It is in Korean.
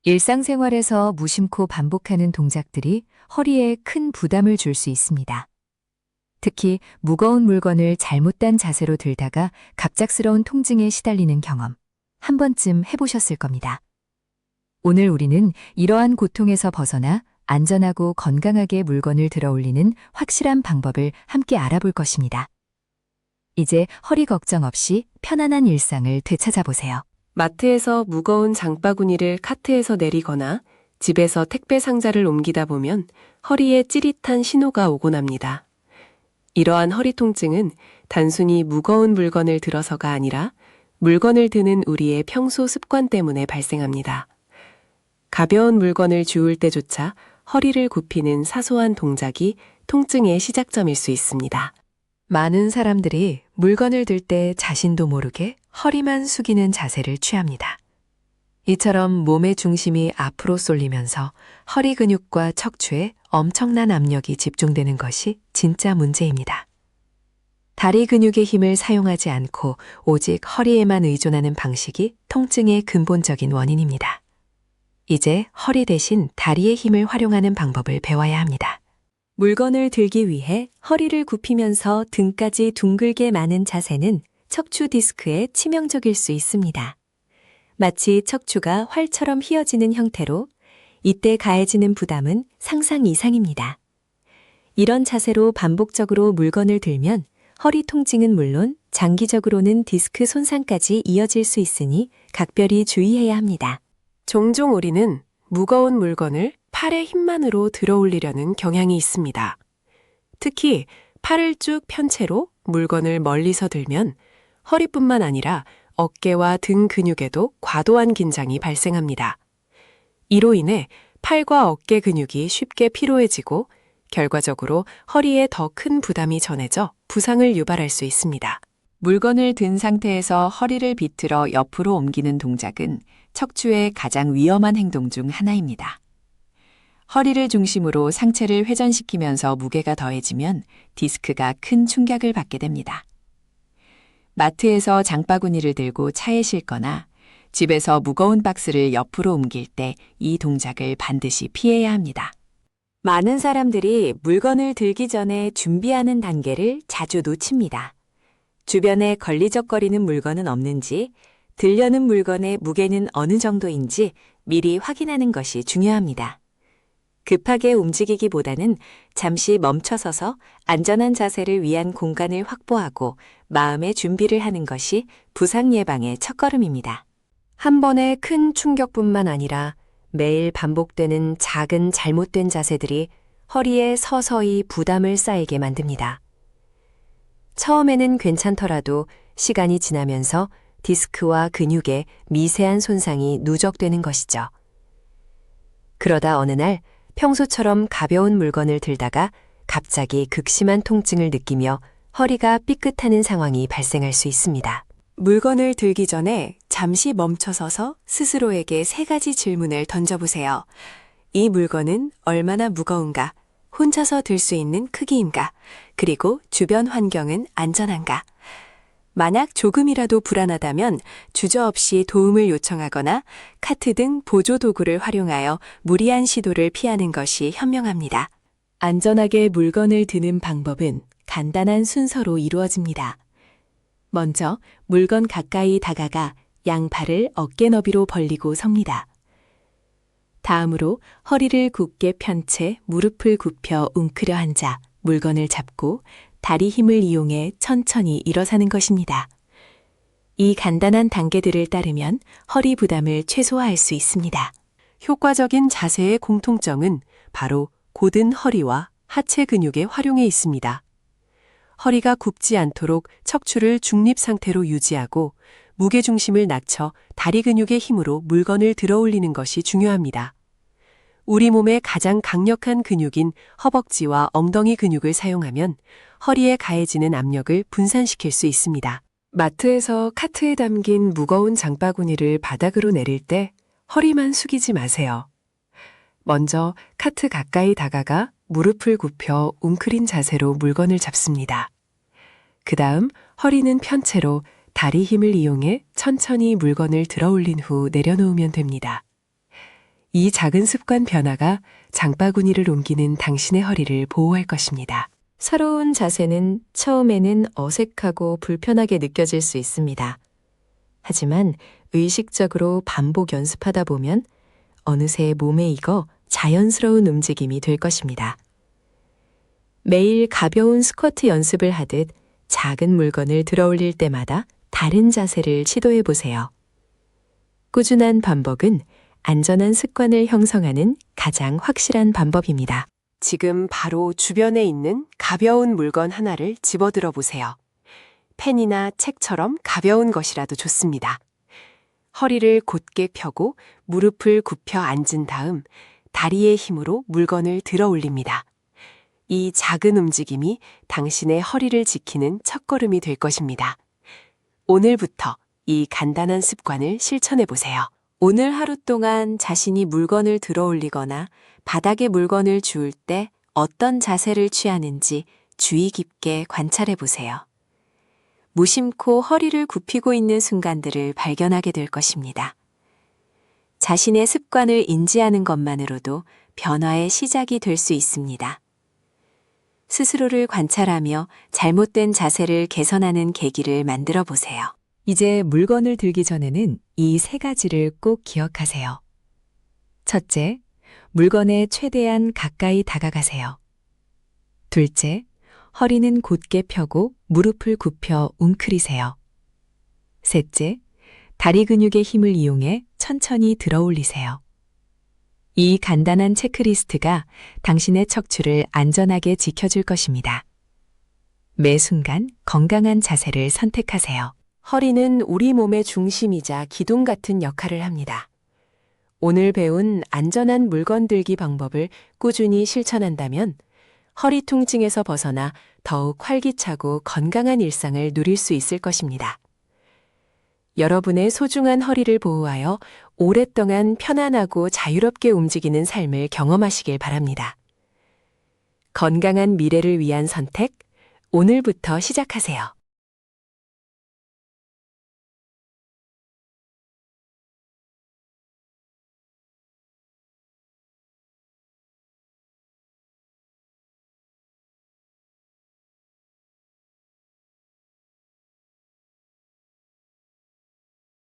일상생활에서 무심코 반복하는 동작들이 허리에 큰 부담을 줄 수 있습니다. 특히 무거운 물건을 잘못된 자세로 들다가 갑작스러운 통증에 시달리는 경험, 한 번쯤 해보셨을 겁니다. 오늘 우리는 이러한 고통에서 벗어나 안전하고 건강하게 물건을 들어 올리는 확실한 방법을 함께 알아볼 것입니다. 이제 허리 걱정 없이 편안한 일상을 되찾아보세요. 마트에서 무거운 장바구니를 카트에서 내리거나 집에서 택배 상자를 옮기다 보면 허리에 찌릿한 신호가 오곤 합니다. 이러한 허리 통증은 단순히 무거운 물건을 들어서가 아니라 물건을 드는 우리의 평소 습관 때문에 발생합니다. 가벼운 물건을 주울 때조차 허리를 굽히는 사소한 동작이 통증의 시작점일 수 있습니다. 많은 사람들이 물건을 들 때 자신도 모르게 허리만 숙이는 자세를 취합니다. 이처럼 몸의 중심이 앞으로 쏠리면서 허리 근육과 척추에 엄청난 압력이 집중되는 것이 진짜 문제입니다. 다리 근육의 힘을 사용하지 않고 오직 허리에만 의존하는 방식이 통증의 근본적인 원인입니다. 이제 허리 대신 다리의 힘을 활용하는 방법을 배워야 합니다. 물건을 들기 위해 허리를 굽히면서 등까지 둥글게 마는 자세는 척추 디스크에 치명적일 수 있습니다. 마치 척추가 활처럼 휘어지는 형태로 이때 가해지는 부담은 상상 이상입니다. 이런 자세로 반복적으로 물건을 들면 허리 통증은 물론 장기적으로는 디스크 손상까지 이어질 수 있으니 각별히 주의해야 합니다. 종종 우리는 무거운 물건을 팔의 힘만으로 들어 올리려는 경향이 있습니다. 특히 팔을 쭉 편 채로 물건을 멀리서 들면 허리뿐만 아니라 어깨와 등 근육에도 과도한 긴장이 발생합니다. 이로 인해 팔과 어깨 근육이 쉽게 피로해지고 결과적으로 허리에 더 큰 부담이 전해져 부상을 유발할 수 있습니다. 물건을 든 상태에서 허리를 비틀어 옆으로 옮기는 동작은 척추의 가장 위험한 행동 중 하나입니다. 허리를 중심으로 상체를 회전시키면서 무게가 더해지면 디스크가 큰 충격을 받게 됩니다. 마트에서 장바구니를 들고 차에 싣거나 집에서 무거운 박스를 옆으로 옮길 때 이 동작을 반드시 피해야 합니다. 많은 사람들이 물건을 들기 전에 준비하는 단계를 자주 놓칩니다. 주변에 걸리적거리는 물건은 없는지, 들려는 물건의 무게는 어느 정도인지 미리 확인하는 것이 중요합니다. 급하게 움직이기보다는 잠시 멈춰서서 안전한 자세를 위한 공간을 확보하고 마음의 준비를 하는 것이 부상 예방의 첫걸음입니다. 한 번의 큰 충격뿐만 아니라 매일 반복되는 작은 잘못된 자세들이 허리에 서서히 부담을 쌓이게 만듭니다. 처음에는 괜찮더라도 시간이 지나면서 디스크와 근육에 미세한 손상이 누적되는 것이죠. 그러다 어느 날 평소처럼 가벼운 물건을 들다가 갑자기 극심한 통증을 느끼며 허리가 삐끗하는 상황이 발생할 수 있습니다. 물건을 들기 전에 잠시 멈춰서서 스스로에게 3가지 질문을 던져보세요. 이 물건은 얼마나 무거운가? 혼자서 들 수 있는 크기인가? 그리고 주변 환경은 안전한가? 만약 조금이라도 불안하다면 주저없이 도움을 요청하거나 카트 등 보조 도구를 활용하여 무리한 시도를 피하는 것이 현명합니다. 안전하게 물건을 드는 방법은 간단한 순서로 이루어집니다. 먼저 물건 가까이 다가가 양팔을 어깨 너비로 벌리고 섭니다. 다음으로 허리를 굳게 편 채 무릎을 굽혀 웅크려 앉아 물건을 잡고 다리 힘을 이용해 천천히 일어서는 것입니다. 이 간단한 단계들을 따르면 허리 부담을 최소화할 수 있습니다. 효과적인 자세의 공통점은 바로 곧은 허리와 하체 근육의 활용에 있습니다. 허리가 굽지 않도록 척추를 중립 상태로 유지하고 무게중심을 낮춰 다리 근육의 힘으로 물건을 들어 올리는 것이 중요합니다. 우리 몸의 가장 강력한 근육인 허벅지와 엉덩이 근육을 사용하면 허리에 가해지는 압력을 분산시킬 수 있습니다. 마트에서 카트에 담긴 무거운 장바구니를 바닥으로 내릴 때 허리만 숙이지 마세요. 먼저 카트 가까이 다가가 무릎을 굽혀 웅크린 자세로 물건을 잡습니다. 그 다음 허리는 편 채로 다리 힘을 이용해 천천히 물건을 들어 올린 후 내려놓으면 됩니다. 이 작은 습관 변화가 장바구니를 옮기는 당신의 허리를 보호할 것입니다. 새로운 자세는 처음에는 어색하고 불편하게 느껴질 수 있습니다. 하지만 의식적으로 반복 연습하다 보면 어느새 몸에 익어 자연스러운 움직임이 될 것입니다. 매일 가벼운 스쿼트 연습을 하듯 작은 물건을 들어 올릴 때마다 다른 자세를 시도해 보세요. 꾸준한 반복은 안전한 습관을 형성하는 가장 확실한 방법입니다. 지금 바로 주변에 있는 가벼운 물건 하나를 집어들어 보세요. 펜이나 책처럼 가벼운 것이라도 좋습니다. 허리를 곧게 펴고 무릎을 굽혀 앉은 다음 다리의 힘으로 물건을 들어 올립니다. 이 작은 움직임이 당신의 허리를 지키는 첫걸음이 될 것입니다. 오늘부터 이 간단한 습관을 실천해 보세요. 오늘 하루 동안 자신이 물건을 들어 올리거나 바닥에 물건을 주울 때 어떤 자세를 취하는지 주의 깊게 관찰해 보세요. 무심코 허리를 굽히고 있는 순간들을 발견하게 될 것입니다. 자신의 습관을 인지하는 것만으로도 변화의 시작이 될 수 있습니다. 스스로를 관찰하며 잘못된 자세를 개선하는 계기를 만들어 보세요. 이제 물건을 들기 전에는 이 3가지를 꼭 기억하세요. 첫째, 물건에 최대한 가까이 다가가세요. 둘째, 허리는 곧게 펴고 무릎을 굽혀 웅크리세요. 셋째, 다리 근육의 힘을 이용해 천천히 들어 올리세요. 이 간단한 체크리스트가 당신의 척추를 안전하게 지켜줄 것입니다. 매 순간 건강한 자세를 선택하세요. 허리는 우리 몸의 중심이자 기둥 같은 역할을 합니다. 오늘 배운 안전한 물건 들기 방법을 꾸준히 실천한다면 허리 통증에서 벗어나 더욱 활기차고 건강한 일상을 누릴 수 있을 것입니다. 여러분의 소중한 허리를 보호하여 오랫동안 편안하고 자유롭게 움직이는 삶을 경험하시길 바랍니다. 건강한 미래를 위한 선택, 오늘부터 시작하세요.